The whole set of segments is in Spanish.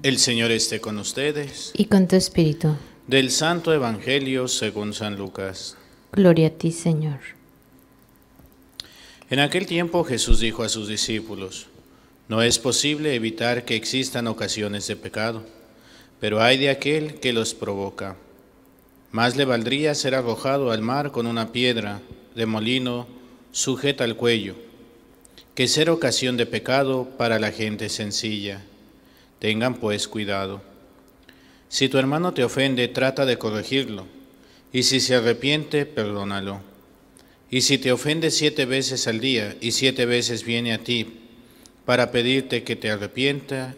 El Señor esté con ustedes. Y con tu espíritu. Del Santo Evangelio según San Lucas. Gloria a ti, Señor. En aquel tiempo Jesús dijo a sus discípulos: no es posible evitar que existan ocasiones de pecado, pero hay de aquel que los provoca. Más le valdría ser arrojado al mar con una piedra de molino sujeta al cuello, que ser ocasión de pecado para la gente sencilla. Tengan pues cuidado. Si tu hermano te ofende, trata de corregirlo, y si se arrepiente, perdónalo. Y si te ofende 7 veces al día, y 7 veces viene a ti para pedirte que te arrepienta,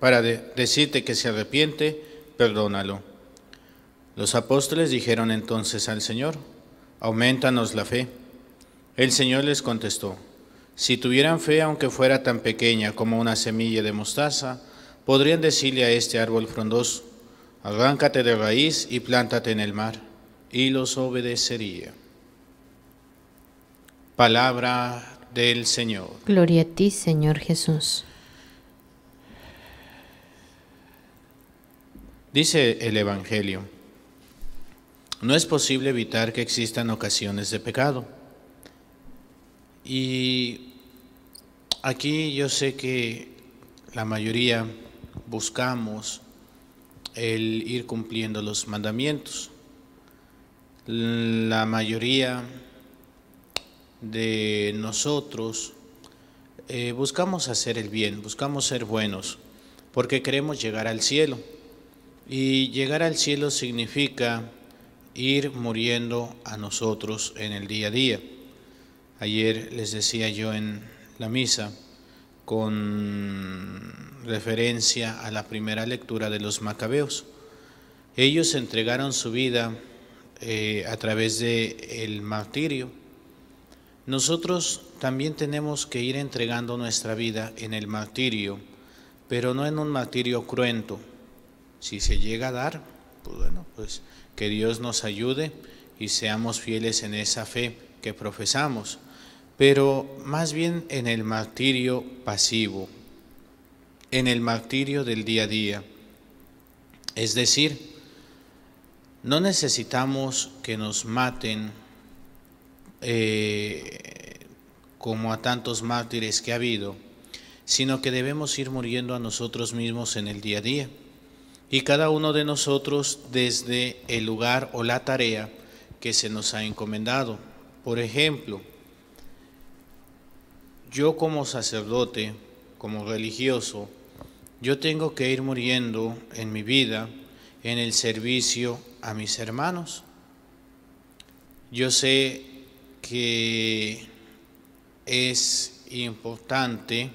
para decirte que se arrepiente, perdónalo. Los apóstoles dijeron entonces al Señor: aumentanos la fe. El Señor les contestó: si tuvieran fe, aunque fuera tan pequeña como una semilla de mostaza, podrían decirle a este árbol frondoso: arráncate de raíz y plántate en el mar, y los obedecería. Palabra del Señor. Gloria a ti, Señor Jesús. Dice el Evangelio: no es posible evitar que existan ocasiones de pecado. Y aquí yo sé que la mayoría buscamos el ir cumpliendo los mandamientos. La mayoría de nosotros buscamos hacer el bien, buscamos ser buenos, porque queremos llegar al cielo. Y llegar al cielo significa ir muriendo a nosotros en el día a día. Ayer les decía yo en la misa, con referencia a la primera lectura de los Macabeos, ellos entregaron su vida a través del martirio. Nosotros también tenemos que ir entregando nuestra vida en el martirio, pero no en un martirio cruento. Si se llega a dar, pues bueno, pues que Dios nos ayude y seamos fieles en esa fe que profesamos, pero más bien en el martirio pasivo, en el martirio del día a día. Es decir, no necesitamos que nos maten como a tantos mártires que ha habido, sino que debemos ir muriendo a nosotros mismos en el día a día. Y cada uno de nosotros desde el lugar o la tarea que se nos ha encomendado. Por ejemplo, yo como sacerdote, como religioso, yo tengo que ir muriendo en mi vida en el servicio a mis hermanos. Yo sé que es importante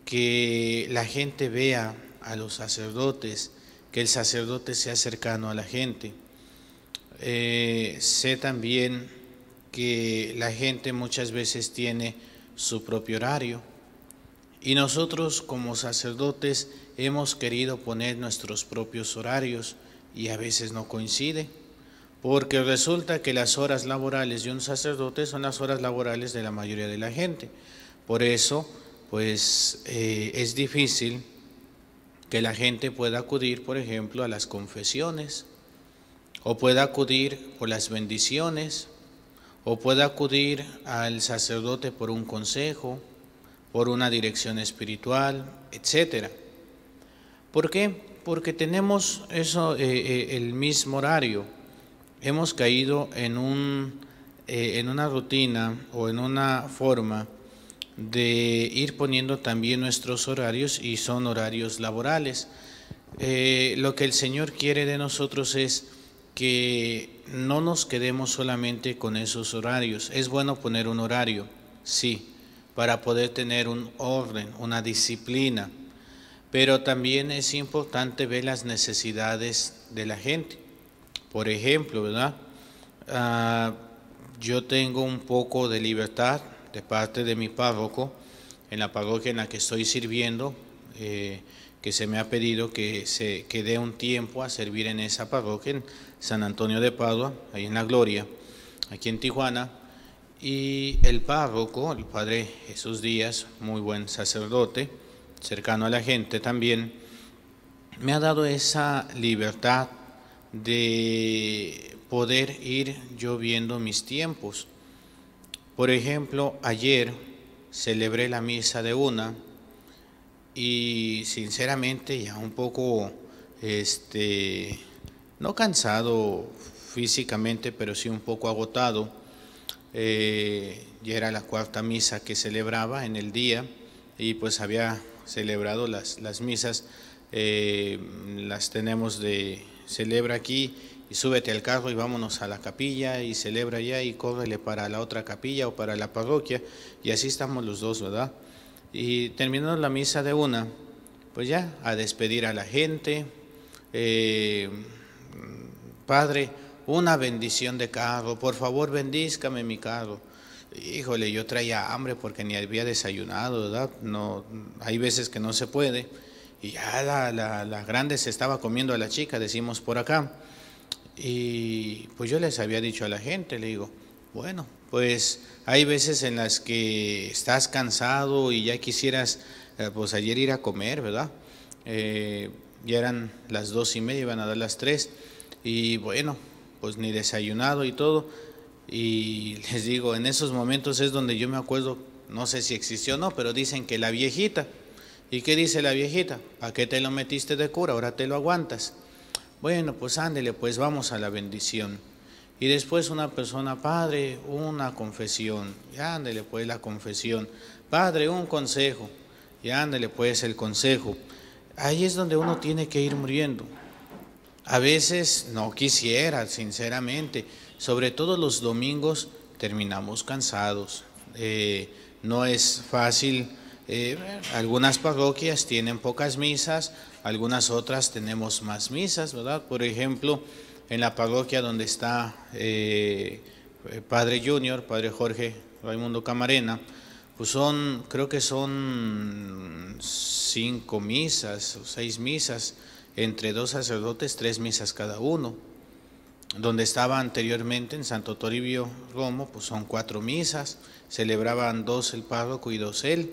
que la gente vea a los sacerdotes, que el sacerdote sea cercano a la gente. Sé también que la gente muchas veces tiene su propio horario y nosotros como sacerdotes hemos querido poner nuestros propios horarios y a veces no coincide, porque resulta que las horas laborales de un sacerdote son las horas laborales de la mayoría de la gente. Por eso, pues es difícil que la gente pueda acudir, por ejemplo, a las confesiones, o pueda acudir por las bendiciones, o pueda acudir al sacerdote por un consejo, por una dirección espiritual, etc. ¿Por qué? Porque tenemos el mismo horario. Hemos caído en una rutina o en una forma de ir poniendo también nuestros horarios, y son horarios laborales. Lo que el Señor quiere de nosotros es que no nos quedemos solamente con esos horarios. Es bueno poner un horario, sí, para poder tener un orden, una disciplina, pero también es importante ver las necesidades de la gente. Por ejemplo, ¿verdad? Yo tengo un poco de libertad de parte de mi párroco en la parroquia en la que estoy sirviendo, que se me ha pedido que dé un tiempo a servir en esa parroquia, en San Antonio de Padua, ahí en La Gloria, aquí en Tijuana. Y el párroco, el padre Jesús Díaz, muy buen sacerdote, cercano a la gente también, me ha dado esa libertad de poder ir yo viendo mis tiempos. Por ejemplo, ayer celebré la misa de una y sinceramente ya un poco, no cansado físicamente, pero sí un poco agotado. Ya era la cuarta misa que celebraba en el día y pues había celebrado las misas, las tenemos de celebra aquí y súbete al carro y vámonos a la capilla y celebra allá y córrele para la otra capilla o para la parroquia, y así estamos los dos, ¿verdad? Y terminando la misa de una, pues ya a despedir a la gente. Padre, una bendición de carro, por favor bendízcame mi carro. Híjole, yo traía hambre porque ni había desayunado, ¿verdad? No, hay veces que no se puede. Y ya la grande se estaba comiendo a la chica, decimos por acá. Y pues yo les había dicho a la gente, le digo, bueno, pues hay veces en las que estás cansado y ya quisieras, pues ayer ir a comer, ¿verdad? Ya eran las 2:30, iban a dar las 3, y bueno, pues ni desayunado y todo. Y les digo, en esos momentos es donde yo me acuerdo, no sé si existió o no, pero dicen que la viejita. ¿Y qué dice la viejita? ¿Para qué te lo metiste de cura? Ahora te lo aguantas. Bueno, pues ándele, pues vamos a la bendición. Y después una persona, Padre, una confesión. Y ándele pues la confesión. Padre, un consejo. Y ándele pues el consejo. Ahí es donde uno tiene que ir muriendo. A veces no quisiera, sinceramente. Sobre todo los domingos terminamos cansados. No es fácil. Algunas parroquias tienen pocas misas, algunas otras tenemos más misas, ¿verdad? Por ejemplo, en la parroquia donde está Padre Junior, Padre Jorge Raimundo Camarena, pues creo que son 5 misas o 6 misas, entre 2 sacerdotes, 3 misas cada uno. Donde estaba anteriormente en Santo Toribio Romo, pues son 4 misas, celebraban 2 el párroco y 2 él.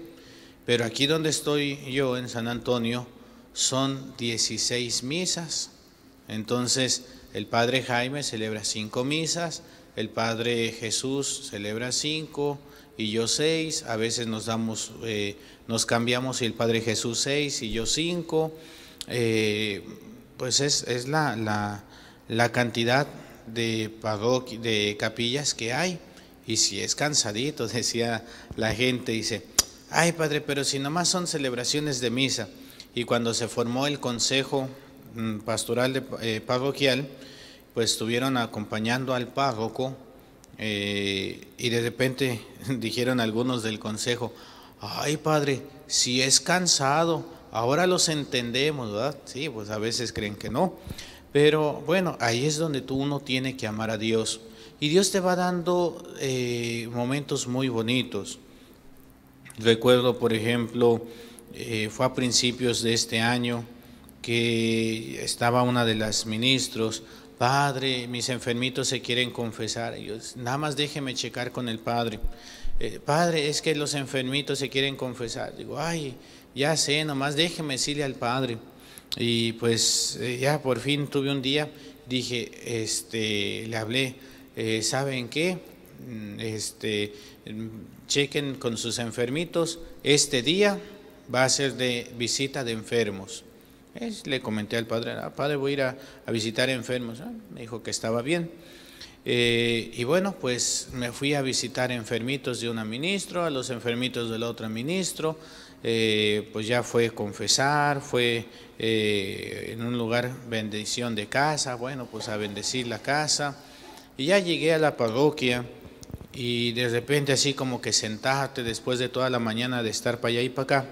Pero aquí donde estoy yo, en San Antonio, son 16 misas. Entonces, el Padre Jaime celebra 5 misas, el Padre Jesús celebra 5 y yo 6. A veces nos cambiamos y el Padre Jesús 6 y yo 5. Pues es la cantidad de capillas que hay. Y si es cansadito, decía la gente, dice, ay padre, pero si nomás son celebraciones de misa. Y cuando se formó el consejo pastoral parroquial, pues estuvieron acompañando al párroco, y de repente dijeron algunos del consejo, ay padre, si es cansado, ahora los entendemos, ¿verdad? Sí, pues a veces creen que no. Pero bueno, ahí es donde uno tiene que amar a Dios. Y Dios te va dando momentos muy bonitos. Recuerdo, por ejemplo, fue a principios de este año que estaba una de las ministros, Padre, mis enfermitos se quieren confesar. Y yo, nada más déjeme checar con el Padre. Padre, es que los enfermitos se quieren confesar. Digo, ay, ya sé, nomás déjeme decirle al Padre. Y pues ya por fin tuve un día, dije, le hablé, ¿saben qué? Chequen con sus enfermitos, este día va a ser de visita de enfermos. Le comenté al padre, padre, voy a ir a visitar enfermos. Me dijo que estaba bien. Y bueno, pues me fui a visitar enfermitos de una ministra, a los enfermitos del otro ministro. Pues ya fue confesar, fue en un lugar bendición de casa, bueno, pues a bendecir la casa. Y ya llegué a la parroquia y de repente así como que sentarte después de toda la mañana de estar para allá y para acá,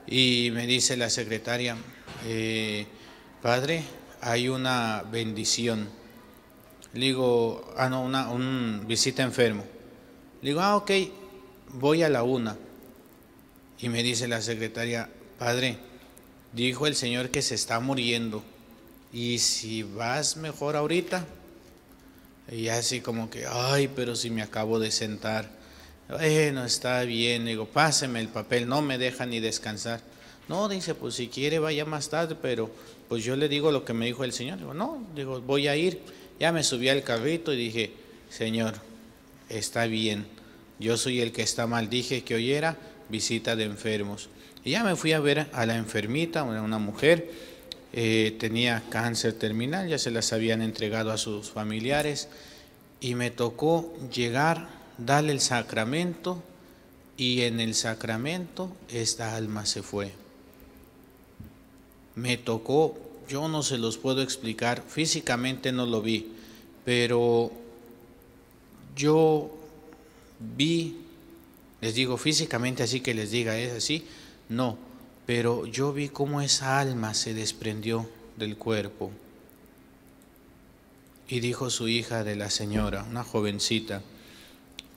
y me dice la secretaria, padre, hay una bendición. Le digo, no, una visita enfermo. Le digo, ok, voy a la 1. Y me dice la secretaria, padre, dijo el Señor que se está muriendo, y si vas mejor ahorita. Y así como que, ay, pero si me acabo de sentar. Bueno, está bien. Digo, páseme el papel, no me deja ni descansar. No, dice, pues si quiere vaya más tarde, pero pues yo le digo lo que me dijo el Señor. Digo, no, digo, voy a ir. Ya me subí al carrito y dije, Señor, está bien, yo soy el que está mal. Dije que hoy era visita de enfermos. Y ya me fui a ver a la enfermita, una mujer, tenía cáncer terminal, ya se las habían entregado a sus familiares, y me tocó llegar, darle el sacramento, y en el sacramento esta alma se fue. Me tocó, yo no se los puedo explicar, físicamente no lo vi, pero yo vi, les digo físicamente así que les diga, ¿es así? No, pero yo vi cómo esa alma se desprendió del cuerpo. Y dijo su hija de la señora, una jovencita,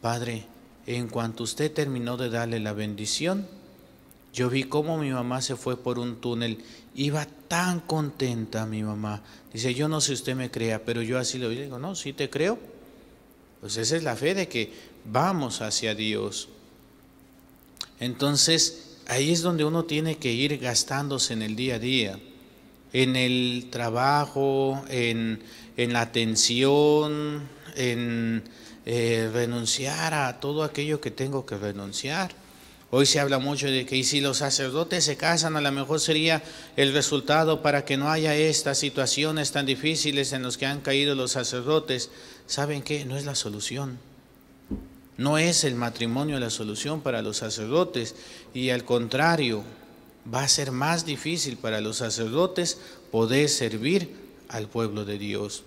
Padre, en cuanto usted terminó de darle la bendición, yo vi cómo mi mamá se fue por un túnel, iba tan contenta mi mamá. Dice, yo no sé si usted me crea, pero yo así lo vi. Digo, no, sí te creo. Pues esa es la fe de que vamos hacia Dios. Entonces, ahí es donde uno tiene que ir gastándose en el día a día, en el trabajo, en la atención, en renunciar a todo aquello que tengo que renunciar. Hoy se habla mucho de que y si los sacerdotes se casan, a lo mejor sería el resultado para que no haya estas situaciones tan difíciles en las que han caído los sacerdotes. ¿Saben qué? No es la solución. No es el matrimonio la solución para los sacerdotes, y al contrario, va a ser más difícil para los sacerdotes poder servir al pueblo de Dios.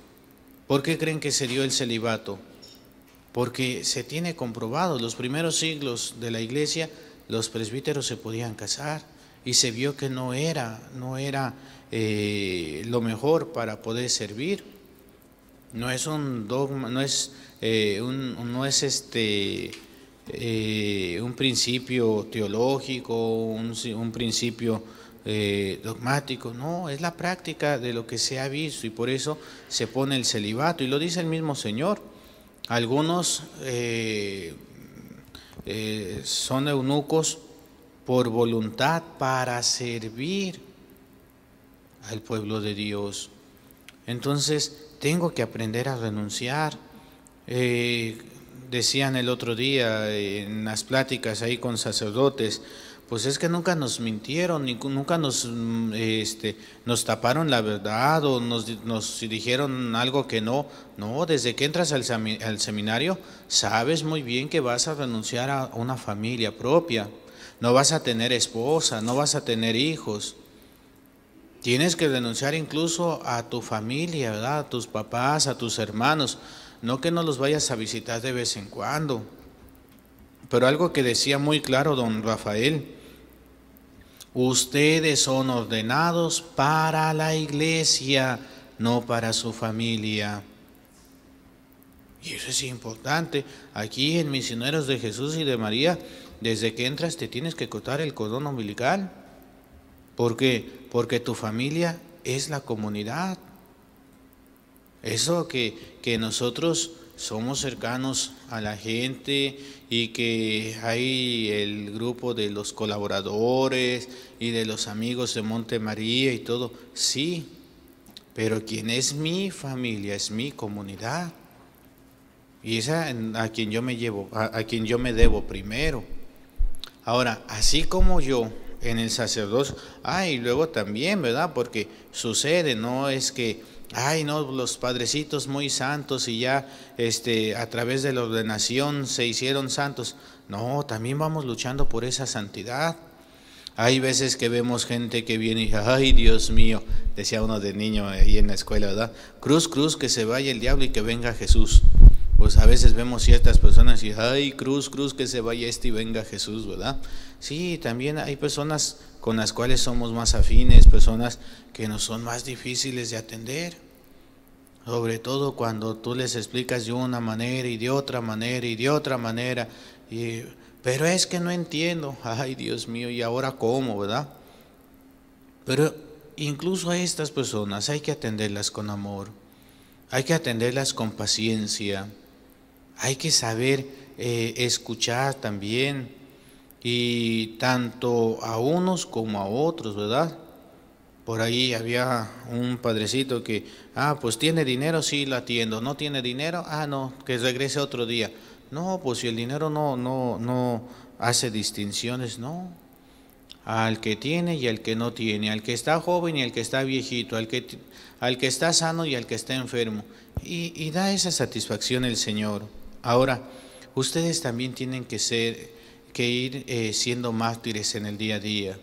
¿Por qué creen que se dio el celibato? Porque se tiene comprobado, los primeros siglos de la iglesia, los presbíteros se podían casar y se vio que no era lo mejor para poder servir. No es un dogma, no es un principio teológico, un principio dogmático, no, es la práctica de lo que se ha visto, y por eso se pone el celibato, y lo dice el mismo Señor. Algunos son eunucos por voluntad para servir al pueblo de Dios. Entonces tengo que aprender a renunciar. Decían el otro día en las pláticas ahí con sacerdotes, pues es que nunca nos mintieron, nunca nos taparon la verdad o nos dijeron algo que no. No, desde que entras al seminario sabes muy bien que vas a renunciar a una familia propia, no vas a tener esposa, no vas a tener hijos. Tienes que renunciar incluso a tu familia, ¿verdad? A tus papás, a tus hermanos. No que no los vayas a visitar de vez en cuando. Pero algo que decía muy claro don Rafael: ustedes son ordenados para la iglesia, no para su familia. Y eso es importante. Aquí en Misioneros de Jesús y de María, desde que entras te tienes que cortar el cordón umbilical. ¿Por qué? Porque tu familia es la comunidad. Eso que nosotros somos cercanos a la gente y que hay el grupo de los colaboradores y de los amigos de Monte María y todo, sí, pero quien es mi familia es mi comunidad, y esa a quien yo me llevo, a quien yo me debo primero. Ahora, así como yo en el sacerdocio, y luego también, ¿verdad? Porque sucede, no es que no, los padrecitos muy santos y ya a través de la ordenación se hicieron santos. No, también vamos luchando por esa santidad. Hay veces que vemos gente que viene y dice, ay Dios mío, decía uno de niño ahí en la escuela, ¿verdad? Cruz, cruz, que se vaya el diablo y que venga Jesús. Pues a veces vemos ciertas personas y ay, cruz, cruz, que se vaya y venga Jesús, ¿verdad? Sí, también hay personas con las cuales somos más afines, personas que nos son más difíciles de atender, sobre todo cuando tú les explicas de una manera y de otra manera y de otra manera, pero es que no entiendo, ay Dios mío, ¿y ahora cómo, verdad? Pero incluso a estas personas hay que atenderlas con amor, hay que atenderlas con paciencia, hay que saber escuchar también. y tanto a unos como a otros, ¿verdad? Por ahí había un padrecito que, pues tiene dinero, sí, lo atiendo. No tiene dinero, no, que regrese otro día. No, pues si el dinero no hace distinciones, no. Al que tiene y al que no tiene, al que está joven y al que está viejito, al que está sano y al que está enfermo. Y da esa satisfacción el Señor. Ahora, ustedes también tienen que ir siendo mártires en el día a día,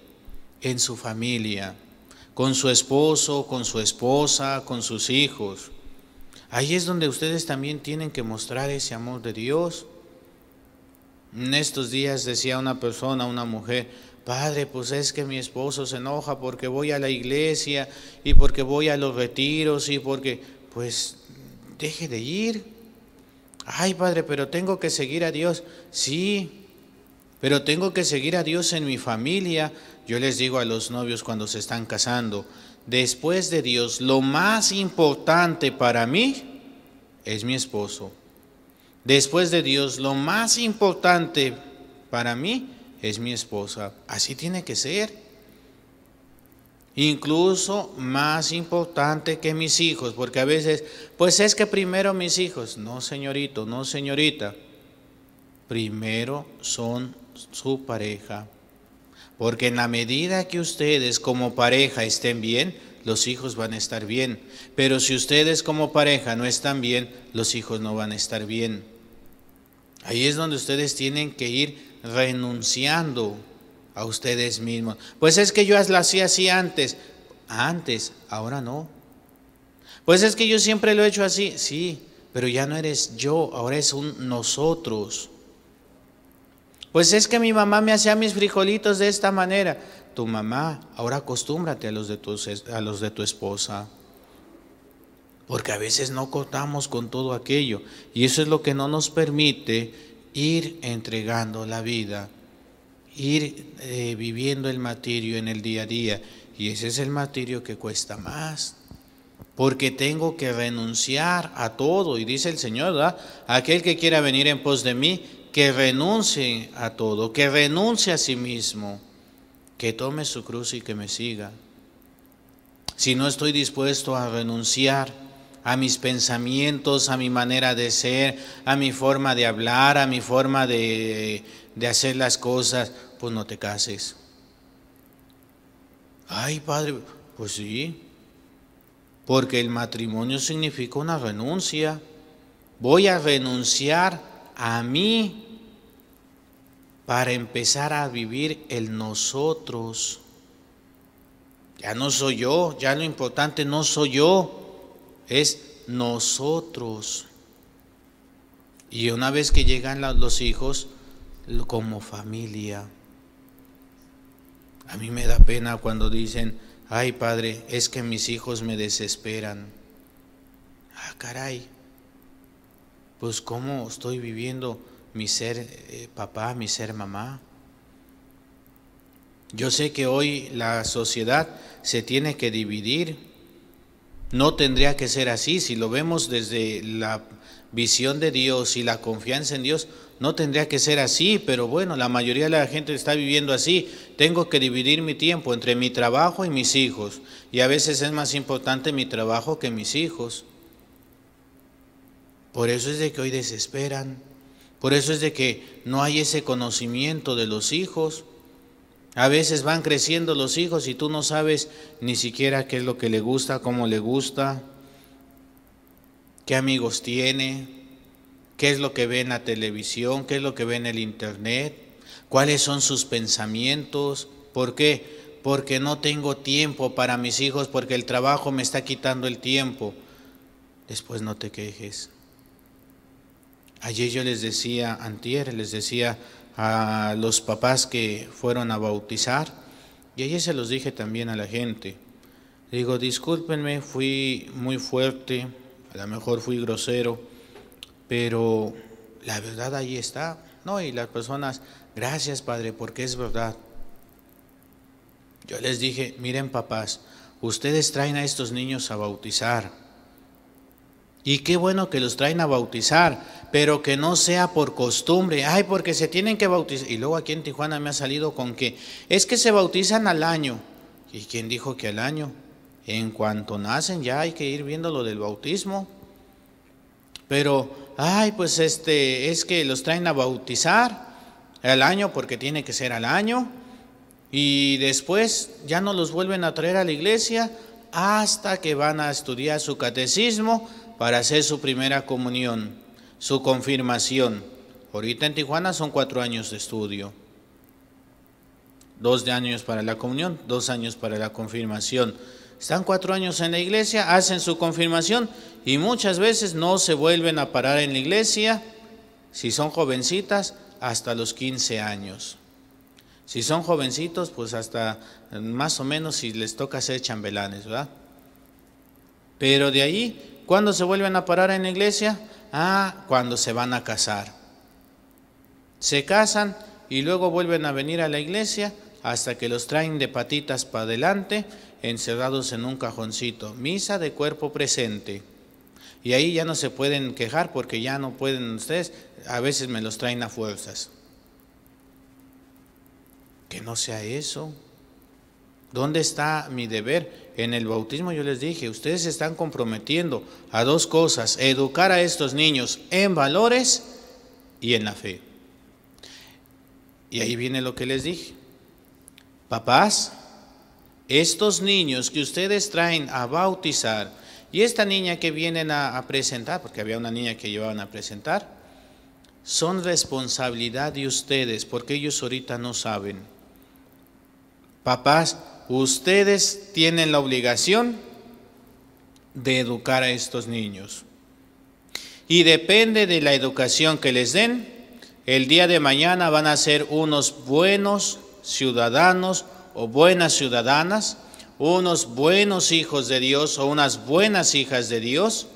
en su familia, con su esposo, con su esposa, con sus hijos. Ahí es donde ustedes también tienen que mostrar ese amor de Dios. En estos días decía una persona, una mujer: Padre, pues es que mi esposo se enoja porque voy a la iglesia y porque voy a los retiros y porque, pues, deje de ir. Ay, Padre, pero tengo que seguir a Dios. Sí, pero tengo que seguir a Dios en mi familia. Yo les digo a los novios cuando se están casando: después de Dios, lo más importante para mí es mi esposo. Después de Dios, lo más importante para mí es mi esposa. Así tiene que ser. Incluso más importante que mis hijos, porque a veces, pues es que primero mis hijos. No, señorito, no, señorita. Primero son su pareja. Porque en la medida que ustedes como pareja estén bien, los hijos van a estar bien. Pero si ustedes como pareja no están bien, los hijos no van a estar bien. Ahí es donde ustedes tienen que ir renunciando a ustedes mismos. Pues es que yo lo hacía así antes. Antes, ahora no. Pues es que yo siempre lo he hecho así. Sí, pero ya no eres yo, ahora es un nosotros. Pues es que mi mamá me hacía mis frijolitos de esta manera. Tu mamá, ahora acostúmbrate a los de tu esposa. Porque a veces no contamos con todo aquello. Y eso es lo que no nos permite ir entregando la vida, ir viviendo el martirio en el día a día. Y ese es el martirio que cuesta más. Porque tengo que renunciar a todo. Y dice el Señor, ¿verdad? Aquel que quiera venir en pos de mí, que renuncie a todo, que renuncie a sí mismo, que tome su cruz y que me siga. Si no estoy dispuesto a renunciar a mis pensamientos, a mi manera de ser, a mi forma de hablar, a mi forma de hacer las cosas, pues no te cases. Ay, Padre, pues sí, porque el matrimonio significa una renuncia. Voy a renunciar a mí para empezar a vivir el nosotros. Ya no soy yo, ya lo importante no soy yo, es nosotros. Y una vez que llegan los hijos, como familia. A mí me da pena cuando dicen: ay, Padre, es que mis hijos me desesperan. Caray, pues ¿cómo estoy viviendo mi ser papá, mi ser mamá? Yo sé que hoy la sociedad se tiene que dividir. No tendría que ser así. Si lo vemos desde la visión de Dios y la confianza en Dios, no tendría que ser así. Pero bueno, la mayoría de la gente está viviendo así. Tengo que dividir mi tiempo entre mi trabajo y mis hijos. Y a veces es más importante mi trabajo que mis hijos. Por eso es de que hoy desesperan. Por eso es de que no hay ese conocimiento de los hijos. A veces van creciendo los hijos y tú no sabes ni siquiera qué es lo que le gusta, cómo le gusta, qué amigos tiene, qué es lo que ve en la televisión, qué es lo que ve en el internet, cuáles son sus pensamientos. ¿Por qué? Porque no tengo tiempo para mis hijos, porque el trabajo me está quitando el tiempo. Después no te quejes. Ayer yo antier les decía a los papás que fueron a bautizar, y ayer se los dije también a la gente. Digo, discúlpenme, fui muy fuerte, a lo mejor fui grosero, pero la verdad ahí está, ¿no? Y las personas: gracias, Padre, porque es verdad. Yo les dije: miren, papás, ustedes traen a estos niños a bautizar. Y qué bueno que los traen a bautizar, pero que no sea por costumbre. Ay, porque se tienen que bautizar. Y luego aquí en Tijuana me ha salido con que es que se bautizan al año. ¿Y quién dijo que al año? En cuanto nacen ya hay que ir viendo lo del bautismo. Pero, ay, pues es que los traen a bautizar al año porque tiene que ser al año. Y después ya no los vuelven a traer a la iglesia hasta que van a estudiar su catecismo para hacer su primera comunión, su confirmación. Ahorita en Tijuana son 4 años de estudio. 2 años para la comunión, 2 años para la confirmación. Están 4 años en la iglesia, hacen su confirmación y muchas veces no se vuelven a parar en la iglesia, si son jovencitas, hasta los 15 años. Si son jovencitos, pues hasta más o menos si les toca ser chambelanes, ¿verdad? Pero de ahí, ¿cuándo se vuelven a parar en la iglesia? Cuando se van a casar. Se casan y luego vuelven a venir a la iglesia hasta que los traen de patitas para adelante, encerrados en un cajoncito. Misa de cuerpo presente. Y ahí ya no se pueden quejar porque ya no pueden ustedes, a veces me los traen a fuerzas. Que no sea eso. ¿Dónde está mi deber? En el bautismo yo les dije, ustedes se están comprometiendo a 2 cosas, educar a estos niños en valores y en la fe. Y ahí viene lo que les dije. Papás, estos niños que ustedes traen a bautizar y esta niña que vienen a presentar, porque había una niña que llevaban a presentar, son responsabilidad de ustedes porque ellos ahorita no saben. Papás, ustedes tienen la obligación de educar a estos niños. Y depende de la educación que les den, el día de mañana van a ser unos buenos ciudadanos o buenas ciudadanas, unos buenos hijos de Dios o unas buenas hijas de Dios,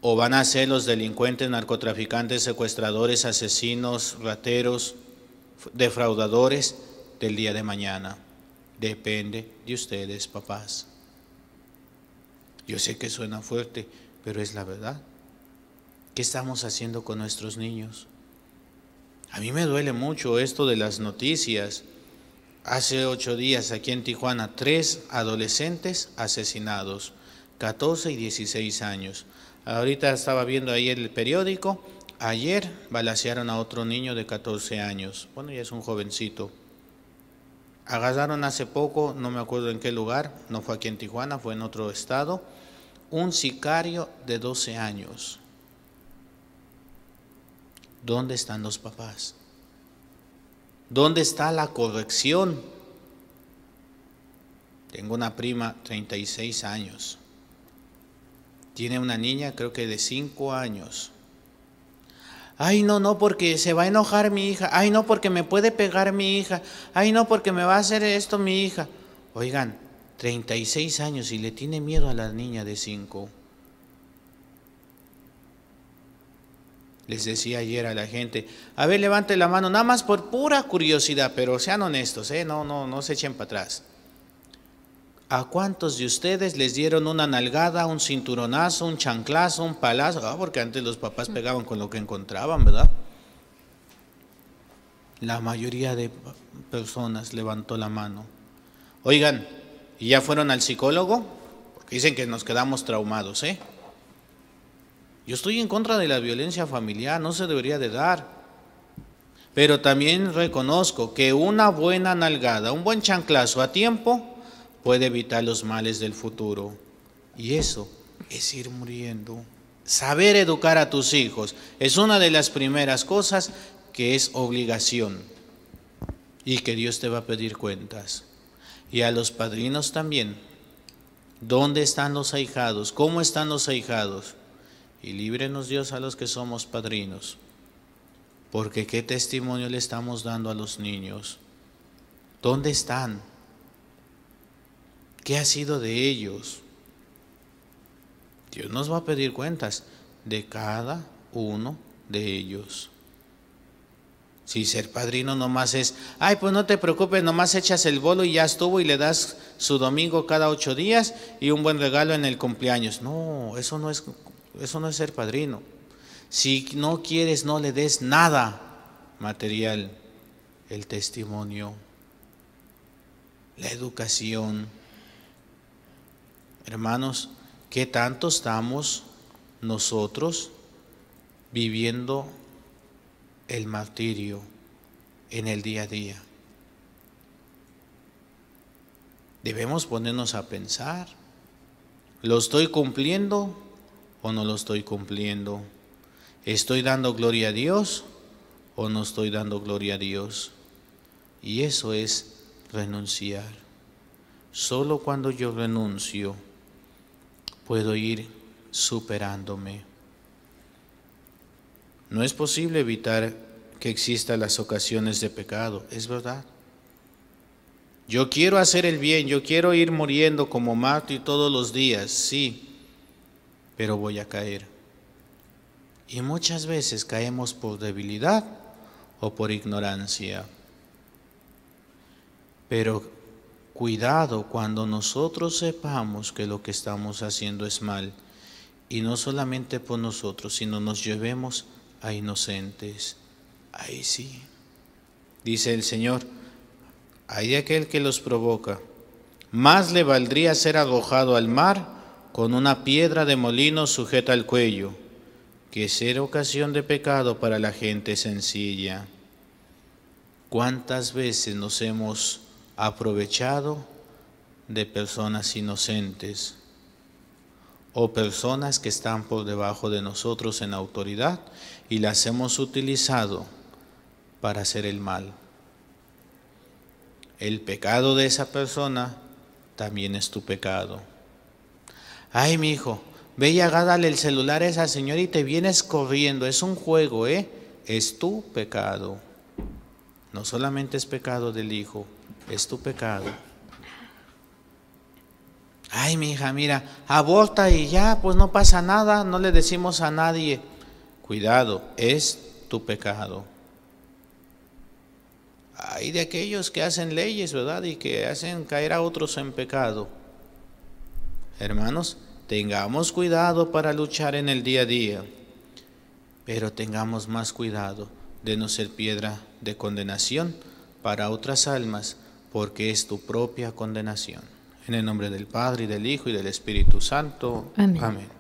o van a ser los delincuentes, narcotraficantes, secuestradores, asesinos, rateros, defraudadores del día de mañana. Depende de ustedes, papás. Yo sé que suena fuerte, pero es la verdad. ¿Qué estamos haciendo con nuestros niños? A mí me duele mucho esto de las noticias. Hace 8 días aquí en Tijuana, 3 adolescentes asesinados, 14 y 16 años. Ahorita estaba viendo ahí el periódico, ayer balacearon a otro niño de 14 años. Bueno, ya es un jovencito. Agarraron hace poco, no me acuerdo en qué lugar, no fue aquí en Tijuana, fue en otro estado, un sicario de 12 años. ¿Dónde están los papás? ¿Dónde está la corrección? Tengo una prima, 36 años. Tiene una niña, creo que de 5 años. Ay, no, porque se va a enojar mi hija. Ay, no, porque me puede pegar mi hija. Ay, no, porque me va a hacer esto mi hija. Oigan, 36 años y le tiene miedo a la niña de 5. Les decía ayer a la gente, a ver, levante la mano, nada más por pura curiosidad, pero sean honestos, no se echen para atrás. ¿A cuántos de ustedes les dieron una nalgada, un cinturonazo, un chanclazo, un palazo? Porque antes los papás pegaban con lo que encontraban, ¿verdad? La mayoría de personas levantó la mano. Oigan, ¿y ya fueron al psicólogo? Porque dicen que nos quedamos traumados, Yo estoy en contra de la violencia familiar, no se debería de dar. Pero también reconozco que una buena nalgada, un buen chanclazo a tiempo puede evitar los males del futuro. Y eso es ir muriendo. Saber educar a tus hijos es una de las primeras cosas que es obligación y que Dios te va a pedir cuentas. Y a los padrinos también. ¿Dónde están los ahijados? ¿Cómo están los ahijados? Y líbrenos Dios a los que somos padrinos. Porque ¿qué testimonio le estamos dando a los niños? ¿Dónde están? ¿Qué ha sido de ellos? Dios nos va a pedir cuentas de cada uno de ellos. Si ser padrino nomás es, ay, pues no te preocupes, nomás echas el bolo y ya estuvo y le das su domingo cada 8 días y un buen regalo en el cumpleaños. No, eso no es Eso no es ser padrino. Si no quieres, no le des nada material. El testimonio, la educación. Hermanos, ¿qué tanto estamos nosotros viviendo el martirio en el día a día? Debemos ponernos a pensar, ¿lo estoy cumpliendo o no lo estoy cumpliendo? ¿Estoy dando gloria a Dios o no estoy dando gloria a Dios? Y eso es renunciar. Solo cuando yo renuncio puedo ir superándome. No es posible evitar que existan las ocasiones de pecado, es verdad. Yo quiero hacer el bien, yo quiero ir muriendo como mártir todos los días, sí, pero voy a caer. Y muchas veces caemos por debilidad o por ignorancia. Pero cuidado cuando nosotros sepamos que lo que estamos haciendo es mal, y no solamente por nosotros, sino nos llevemos a inocentes. Ahí sí, dice el Señor, hay de aquel que los provoca, más le valdría ser arrojado al mar con una piedra de molino sujeta al cuello, que ser ocasión de pecado para la gente sencilla. ¿Cuántas veces nos hemos aprovechado de personas inocentes o personas que están por debajo de nosotros en autoridad y las hemos utilizado para hacer el mal? El pecado de esa persona también es tu pecado. Ay, mi hijo, ve y agárrale el celular a esa señora y te vienes corriendo. Es un juego, es tu pecado. No solamente es pecado del hijo, es tu pecado. Ay, mi hija, mira, aborta y ya, pues no pasa nada, no le decimos a nadie. Cuidado, es tu pecado. Hay de aquellos que hacen leyes, ¿verdad? Y que hacen caer a otros en pecado. Hermanos, tengamos cuidado para luchar en el día a día, pero tengamos más cuidado de no ser piedra de condenación para otras almas, porque es tu propia condenación. En el nombre del Padre, y del Hijo, y del Espíritu Santo. Amén. Amén.